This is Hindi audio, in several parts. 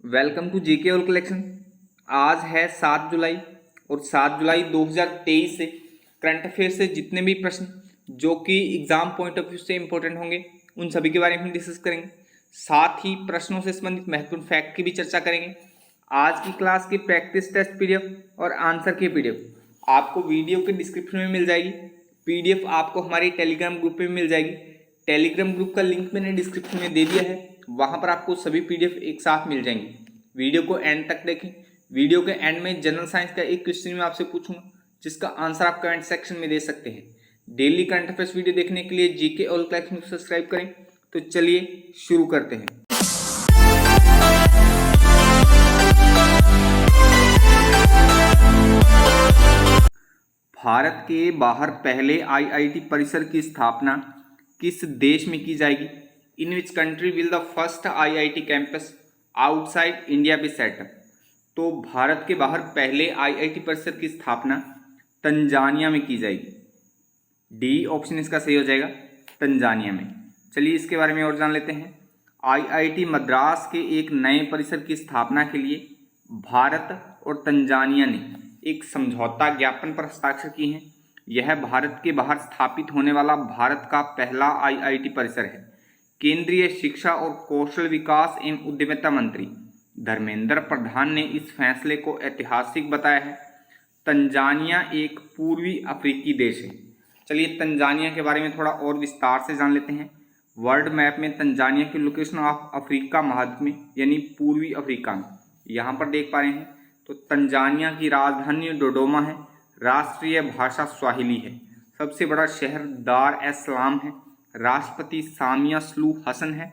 Welcome to GK all collection. आज है 7 जुलाई और 7 जुलाई 2023 से करंट अफेयर से जितने भी प्रश्न जो कि एग्जाम पॉइंट ऑफ व्यू से इंपॉर्टेंट होंगे उन सभी के बारे में हम डिस्कस करेंगे। साथ ही प्रश्नों से संबंधित महत्वपूर्ण फैक्ट की भी चर्चा करेंगे। आज की क्लास की प्रैक्टिस टेस्ट पीडीएफ और आंसर की पीडीएफ आपको वीडियो के डिस्क्रिप्शन में मिल जाएगी। पीडीएफ आपको हमारी टेलीग्राम ग्रुप में मिल जाएगी। टेलीग्राम ग्रुप का लिंक मैंने डिस्क्रिप्शन में दे दिया है, वहां पर आपको सभी पीडीएफ एक साथ मिल जाएंगे। वीडियो को एंड तक देखें। वीडियो के एंड में जनरल साइंस का एक क्वेश्चन मैं आपसे पूछूंगा जिसका आंसर आप कमेंट सेक्शन में दे सकते हैं। डेली करंट अफेयर्स वीडियो देखने के लिए जीके ऑल कलेक्शन को सब्सक्राइब करें। तो चलिए शुरू करते हैं। भारत के बाहर पहले आईआईटी परिसर की स्थापना किस देश में की जाएगी? In which country will the first IIT campus outside India be set up? तो भारत के बाहर पहले आईआईटी परिसर की स्थापना तंजानिया में की जाएगी। डी ऑप्शन इसका सही हो जाएगा, तंजानिया में। चलिए इसके बारे में और जान लेते हैं। आईआईटी मद्रास के एक नए परिसर की स्थापना के लिए भारत और तंजानिया ने एक समझौता ज्ञापन पर हस्ताक्षर किए हैं। यह भारत के बाहर स्थापित होने वाला भारत का पहला आईआईटी परिसर है। केंद्रीय शिक्षा और कौशल विकास एवं उद्यमिता मंत्री धर्मेंद्र प्रधान ने इस फैसले को ऐतिहासिक बताया है। तंजानिया एक पूर्वी अफ्रीकी देश है। चलिए तंजानिया के बारे में थोड़ा और विस्तार से जान लेते हैं। वर्ल्ड मैप में तंजानिया की लोकेशन ऑफ अफ्रीका महाद्वीप में यानी पूर्वी अफ्रीका में यहाँ पर देख पा रहे हैं। तो तंजानिया की राजधानी डोडोमा है। राष्ट्रीय भाषा स्वाहिली है। सबसे बड़ा शहर दार एस सलाम है। राष्ट्रपति सामिया सुलूहु हसन है।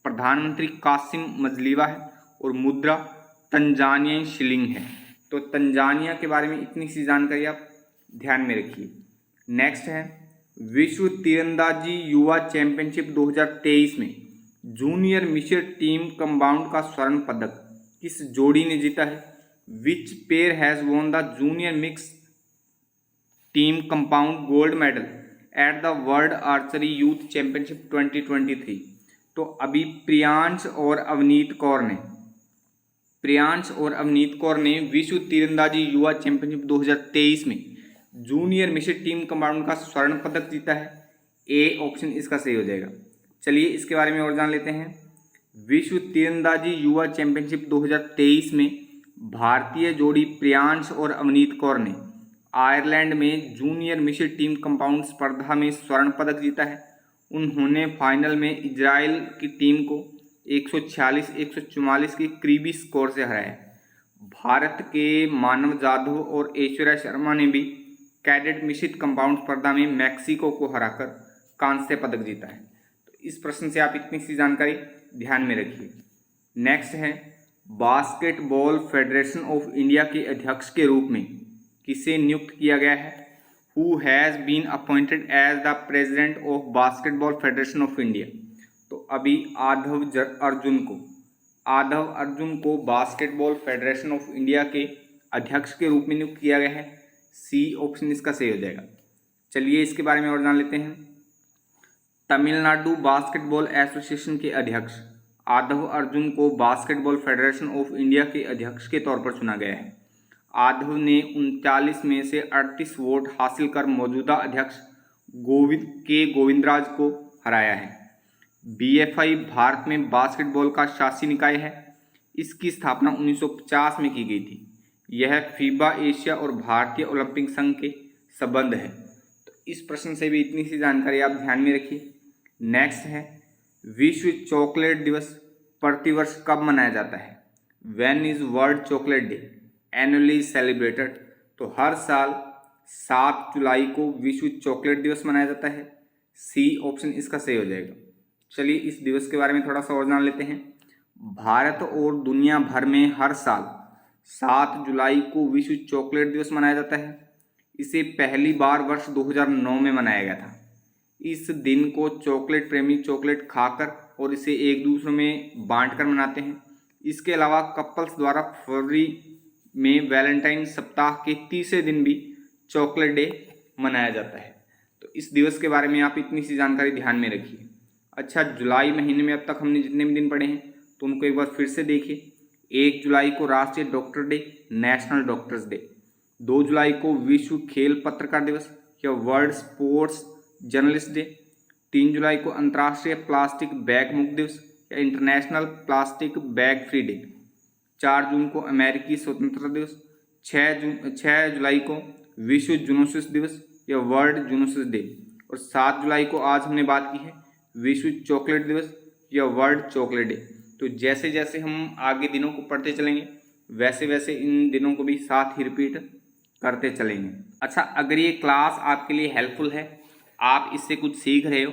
प्रधानमंत्री कासिम मजलीवा है और मुद्रा तंजानियाई शिलिंग है। तो तंजानिया के बारे में इतनी सी जानकारी आप ध्यान में रखिए। नेक्स्ट है विश्व तीरंदाजी युवा चैंपियनशिप 2023 में जूनियर मिश्र टीम कंपाउंड का स्वर्ण पदक किस जोड़ी ने जीता है? Which pair has won the junior mix team compound gold medal at the world archery youth championship 2023? तो अभी प्रियांश और अवनीत कौर ने विश्व तीरंदाजी युवा चैंपियनशिप 2023 में जूनियर मिश्र टीम कंपाउंड का स्वर्ण पदक जीता है। ए ऑप्शन इसका सही हो जाएगा। चलिए इसके बारे में और जान लेते हैं। विश्व तीरंदाजी युवा चैंपियनशिप 2023 में भारतीय जोड़ी प्रियांश और अवनीत कौर ने आयरलैंड में जूनियर मिश्र टीम कंपाउंड स्पर्धा में स्वर्ण पदक जीता है। उन्होंने फाइनल में इजराइल की टीम को 146-144 के करीबी स्कोर से हराया। भारत के मानव जाधव और ऐश्वर्या शर्मा ने भी कैडेट मिश्रित कंपाउंड स्पर्धा में मैक्सिको को हराकर कांस्य पदक जीता है। तो इस प्रश्न से आप इतनी सी जानकारी ध्यान में रखिए। नेक्स्ट है बास्केटबॉल फेडरेशन ऑफ इंडिया के अध्यक्ष के रूप में किसे नियुक्त किया गया है? Who has been appointed as the president of basketball federation of India? तो अभी आधव अर्जुन को बास्केटबॉल फेडरेशन ऑफ इंडिया के अध्यक्ष के रूप में नियुक्त किया गया है। सी ऑप्शन इसका सही हो जाएगा। चलिए इसके बारे में और जान लेते हैं। तमिलनाडु बास्केटबॉल एसोसिएशन के अध्यक्ष आधव अर्जुन को बास्केटबॉल फेडरेशन ऑफ इंडिया के अध्यक्ष के तौर पर चुना गया है। आधव ने 39 में से 38 वोट हासिल कर मौजूदा अध्यक्ष गोविंदराज को हराया है। बीएफआई भारत में बास्केटबॉल का शासी निकाय है। इसकी स्थापना 1950 में की गई थी। यह फीबा एशिया और भारतीय ओलंपिक संघ के संबंध है। तो इस प्रश्न से भी इतनी सी जानकारी आप ध्यान में रखिए। नेक्स्ट है विश्व चॉकलेट दिवस प्रतिवर्ष कब मनाया जाता है? When is world chocolate day annually celebrated? तो हर साल 7 जुलाई को विश्व चॉकलेट दिवस मनाया जाता है। सी ऑप्शन इसका सही हो जाएगा। चलिए इस दिवस के बारे में थोड़ा सा और जान लेते हैं। भारत और दुनिया भर में हर साल 7 जुलाई को विश्व चॉकलेट दिवस मनाया जाता है। इसे पहली बार वर्ष 2009 में मनाया गया था। इस दिन को चॉकलेट प्रेमी चॉकलेट खाकर और इसे एक दूसरे में बांटकर मनाते हैं। इसके अलावा कपल्स द्वारा फरवरी में वैलेंटाइन सप्ताह के तीसरे दिन भी चॉकलेट डे मनाया जाता है। तो इस दिवस के बारे में आप इतनी सी जानकारी ध्यान में रखिए। अच्छा, जुलाई महीने में अब तक हमने जितने भी दिन पढ़े हैं तो उनको एक बार फिर से देखिए। 1 जुलाई को राष्ट्रीय doctor day, national doctors day. 2 जुलाई को विश्व खेल पत्रकार दिवस या वर्ल्ड स्पोर्ट्स जर्नलिस्ट डे। 3 जुलाई को अंतर्राष्ट्रीय प्लास्टिक बैग मुक्त दिवस या international plastic bag free day. 4 जून को अमेरिकी स्वतंत्रता दिवस। 6 जुलाई को विश्व जूनोसिस दिवस या वर्ल्ड जूनोसिस डे। और 7 जुलाई को आज हमने बात की है विश्व चॉकलेट दिवस या वर्ल्ड चॉकलेट डे। तो जैसे जैसे हम आगे दिनों को पढ़ते चलेंगे वैसे वैसे इन दिनों को भी साथ ही रिपीट करते चलेंगे। अच्छा, अगर ये क्लास आपके लिए हेल्पफुल है, आप इससे कुछ सीख रहे हो,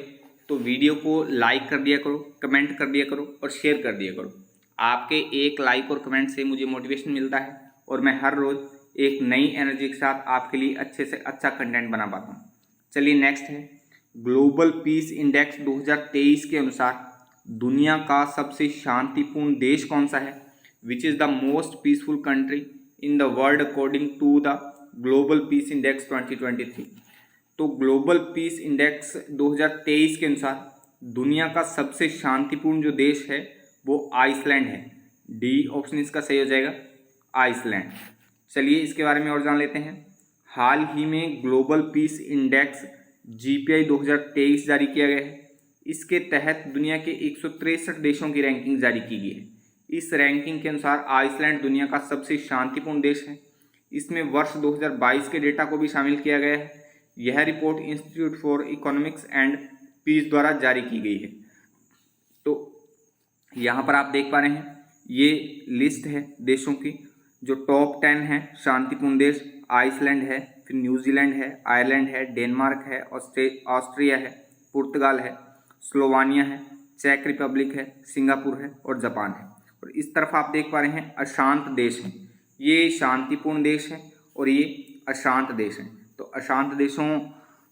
तो वीडियो को लाइक कर दिया करो, कमेंट कर दिया करो और शेयर कर दिया करो। आपके एक लाइक और कमेंट से मुझे मोटिवेशन मिलता है और मैं हर रोज़ एक नई एनर्जी के साथ आपके लिए अच्छे से अच्छा कंटेंट बना पाता हूँ। चलिए नेक्स्ट है, ग्लोबल पीस इंडेक्स 2023 के अनुसार दुनिया का सबसे शांतिपूर्ण देश कौन सा है? Which is the most peaceful country in the world according to the global peace index 2023। तो ग्लोबल पीस इंडेक्स 2023 के अनुसार दुनिया का सबसे शांतिपूर्ण जो देश है वो आइसलैंड है। डी ऑप्शन इसका सही हो जाएगा, आइसलैंड। चलिए इसके बारे में और जान लेते हैं। हाल ही में ग्लोबल पीस इंडेक्स GPI 2023 जारी किया गया है। इसके तहत दुनिया के 163 देशों की रैंकिंग जारी की गई है। इस रैंकिंग के अनुसार आइसलैंड दुनिया का सबसे शांतिपूर्ण देश है। इसमें वर्ष 2022 के डेटा को भी शामिल किया गया है। यह report institute for economics and peace द्वारा जारी की गई है। तो यहाँ पर आप देख पा रहे हैं ये लिस्ट है देशों की, जो टॉप 10 है शांतिपूर्ण देश। आइसलैंड है, फिर न्यूजीलैंड है, आयरलैंड है, डेनमार्क है, ऑस्ट्रिया है, पुर्तगाल है, स्लोवानिया है, चेक रिपब्लिक है, सिंगापुर है और जापान है। और इस तरफ आप देख पा रहे हैं अशांत देश हैं। ये शांतिपूर्ण देश हैं और ये अशांत देश हैं। तो अशांत देशों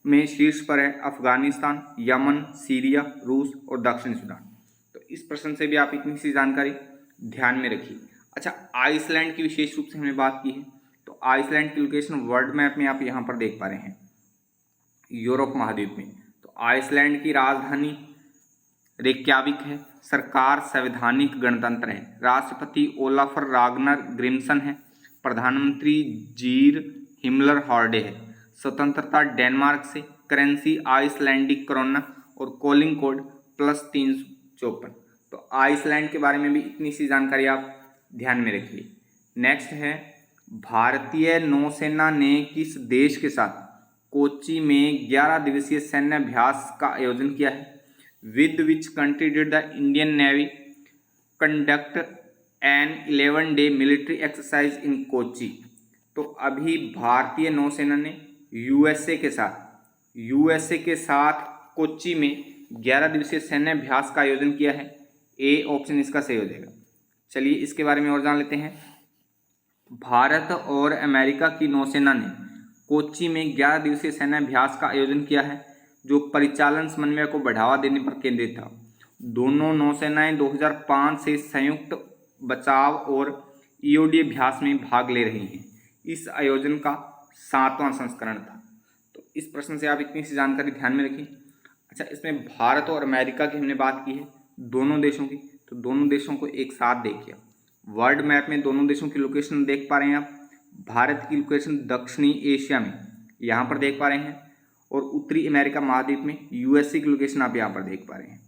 में शीर्ष पर है अफगानिस्तान, यमन, सीरिया, रूस और दक्षिण सूडान। तो इस प्रश्न से भी आप इतनी सी जानकारी ध्यान में रखिए। अच्छा, आइसलैंड की विशेष रूप से हमने बात की है। तो आइसलैंड की लोकेशन वर्ल्ड मैप में आप यहाँ पर देख पा रहे हैं, यूरोप महाद्वीप में। तो आइसलैंड की राजधानी रेक्याविक है। सरकार संवैधानिक गणतंत्र है। राष्ट्रपति ओलाफर रागनर ग्रिम्सन है। प्रधानमंत्री जीर हिमलर हॉर्डे है। स्वतंत्रता डेनमार्क से। करेंसी आइसलैंडिक क्रोना और कॉलिंग कोड +354। तो आइसलैंड के बारे में भी इतनी सी जानकारी आप ध्यान में रखिए। नेक्स्ट है, भारतीय नौसेना ने किस देश के साथ कोच्चि में 11 दिवसीय सैन्य अभ्यास का आयोजन किया है? With which country did the Indian navy conduct an 11-day military exercise in Kochi? तो अभी भारतीय नौसेना ने यूएसए के साथ कोच्चि में 11 दिवसीय सैन्य अभ्यास का आयोजन किया है। ए ऑप्शन इसका सही हो जाएगा। चलिए इसके बारे में और जान लेते हैं। भारत और अमेरिका की नौसेना ने कोच्चि में 11 दिवसीय सैन्य अभ्यास का आयोजन किया है, जो परिचालन समन्वय को बढ़ावा देने पर केंद्रित था। दोनों नौसेनाएं 2005 से संयुक्त बचाव और ईओडी अभ्यास में भाग ले रही हैं। इस आयोजन का 7वां संस्करण था। तो इस प्रश्न से आप इतनी सी जानकारी ध्यान में रखिए। अच्छा, इसमें भारत और अमेरिका की हमने बात की है, दोनों देशों की। तो दोनों देशों को एक साथ देखिए। वर्ल्ड मैप में दोनों देशों की लोकेशन देख पा रहे हैं आप। भारत की लोकेशन दक्षिणी एशिया में यहाँ पर देख पा रहे हैं, और उत्तरी अमेरिका महाद्वीप में यूएसए की लोकेशन आप यहाँ पर देख पा रहे हैं।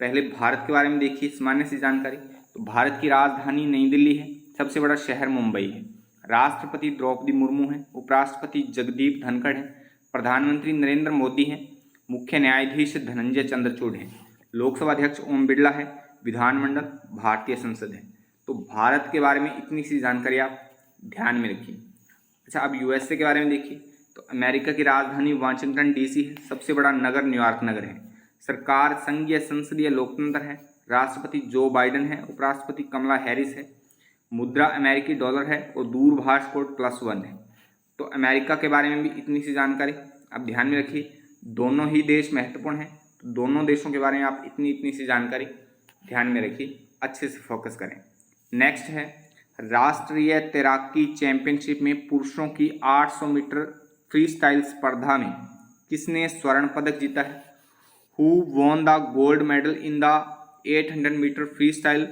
पहले भारत के बारे में देखिए सामान्य सी जानकारी। तो भारत की राजधानी नई दिल्ली है। सबसे बड़ा शहर मुंबई है। राष्ट्रपति द्रौपदी मुर्मू है। उपराष्ट्रपति जगदीप धनखड़ है। प्रधानमंत्री नरेंद्र मोदी हैं। मुख्य न्यायाधीश धनंजय चंद्रचूड़ हैं। लोकसभा अध्यक्ष ओम बिरला है। विधानमंडल भारतीय संसद है। तो भारत के बारे में इतनी सी जानकारी आप ध्यान में रखिए। अच्छा, अब यूएसए के बारे में देखिए। तो अमेरिका की राजधानी वाशिंगटन डीसी है। सबसे बड़ा नगर न्यूयॉर्क नगर है। सरकार संघीय संसदीय लोकतंत्र है। राष्ट्रपति जो बाइडेन है। उपराष्ट्रपति कमला हैरिस है। मुद्रा अमेरिकी डॉलर है और दूरभाष कोड +1 है। तो अमेरिका के बारे में भी इतनी सी जानकारी आप ध्यान में रखिए। दोनों ही देश महत्वपूर्ण हैं। तो दोनों देशों के बारे में आप इतनी सी जानकारी ध्यान में रखिए, अच्छे से फोकस करें। नेक्स्ट है, राष्ट्रीय तैराकी चैंपियनशिप में पुरुषों की 800 मीटर फ्री स्टाइल स्पर्धा में किसने स्वर्ण पदक जीता है? Who won the gold medal in the 800 meter free style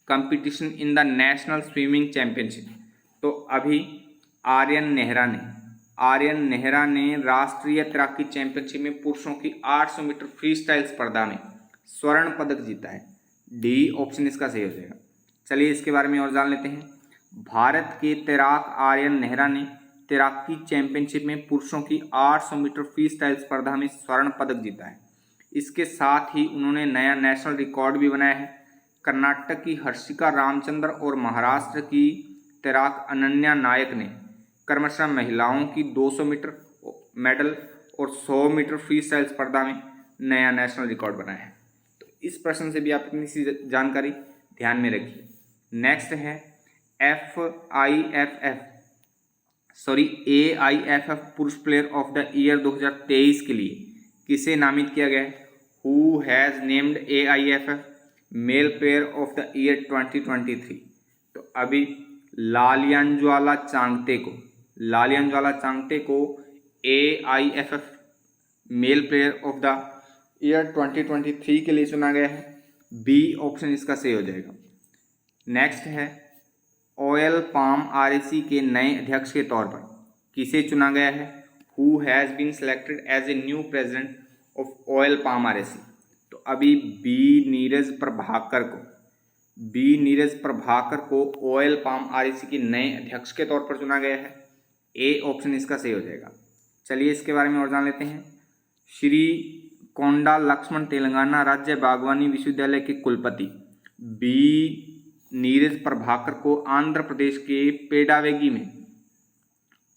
competition in the national swimming championship. तो अभी आर्यन नेहरा ने राष्ट्रीय तैराकी चैंपियनशिप में पुरुषों की 800 मीटर फ्री स्टाइल स्पर्धा में स्वर्ण पदक जीता है। डी ऑप्शन इसका सही हो जाएगा। चलिए इसके बारे में और जान लेते हैं। भारत के तैराक आर्यन नेहरा ने तैराकी चैंपियनशिप में पुरुषों की 800 मीटर फ्री स्टाइल स्पर्धा में स्वर्ण पदक जीता है। इसके साथ ही उन्होंने नया नेशनल रिकॉर्ड भी बनाया है। कर्नाटक की हर्षिका रामचंद्र और महाराष्ट्र की तैराक अनन्या नायक ने क्रमशः महिलाओं की 200 मीटर मेडल और 100 मीटर फ्री स्टाइल स्पर्धा में नया नेशनल रिकॉर्ड बनाया है। तो इस प्रश्न से भी आप इतनी सी जानकारी ध्यान में रखिए। नेक्स्ट है AIFF पुरुष प्लेयर ऑफ द ईयर 2023 के लिए किसे नामित किया गया है? Who has named AIFF mail player of the year 2023? तो अभी लालियांज्वाला चांगते को AIFF mail player of the year 2023 के लिए चुना गया है। बी ऑप्शन इसका सही हो जाएगा। नेक्स्ट है ऑयल पाम RAC के नए अध्यक्ष के तौर पर किसे चुना गया है? Who has been selected as a new president of oil palm RAC? तो अभी बी नीरज प्रभाकर को ऑयल पाम RAC के नए अध्यक्ष के तौर पर चुना गया है। ए ऑप्शन इसका सही हो जाएगा। चलिए इसके बारे में और जान लेते हैं। श्री कोंडा लक्ष्मण तेलंगाना राज्य बागवानी विश्वविद्यालय के कुलपति बी नीरज प्रभाकर को आंध्र प्रदेश के पेडावेगी में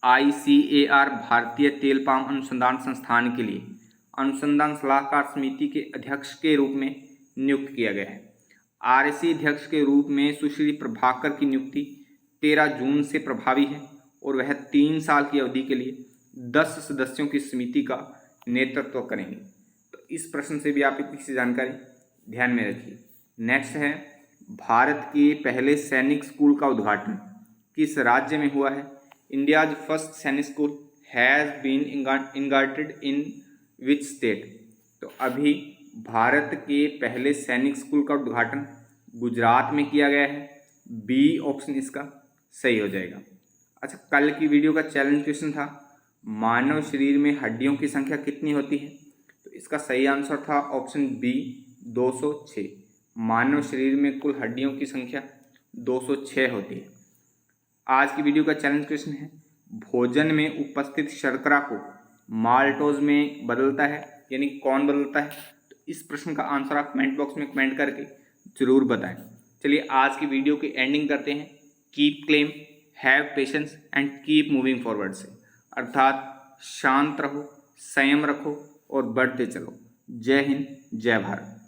ICAR भारतीय तेल पाम अनुसंधान संस्थान के लिए अनुसंधान सलाहकार समिति के अध्यक्ष के रूप में नियुक्त किया गया है। RAC अध्यक्ष के रूप में सुश्री प्रभाकर की नियुक्ति 13 जून से प्रभावी है और वह 3 साल की अवधि के लिए 10 सदस्यों की समिति का नेतृत्व करेंगे। तो इस प्रश्न से भी आप इतनी सी जानकारी ध्यान में रखिए। नेक्स्ट है भारत के पहले सैनिक स्कूल का उद्घाटन किस राज्य में हुआ है? India's first Sainik school has been inaugurated in which state? तो अभी भारत के पहले सैनिक स्कूल का उद्घाटन गुजरात में किया गया है। बी ऑप्शन इसका सही हो जाएगा। अच्छा, कल की वीडियो का चैलेंज क्वेश्चन था मानव शरीर में हड्डियों की संख्या कितनी होती है? तो इसका सही आंसर था ऑप्शन बी 206। मानव शरीर में कुल हड्डियों की संख्या 206 होती है। आज की वीडियो का चैलेंज क्वेश्चन है भोजन में उपस्थित शर्करा को माल्टोज में बदलता है, यानी कौन बदलता है? तो इस प्रश्न का आंसर आप कमेंट बॉक्स में कमेंट करके जरूर बताएं। चलिए आज की वीडियो की एंडिंग करते हैं keep claim, have patience and keep moving forward से, अर्थात शांत रहो, संयम रखो और बढ़ते चलो। जय हिंद, जय भारत।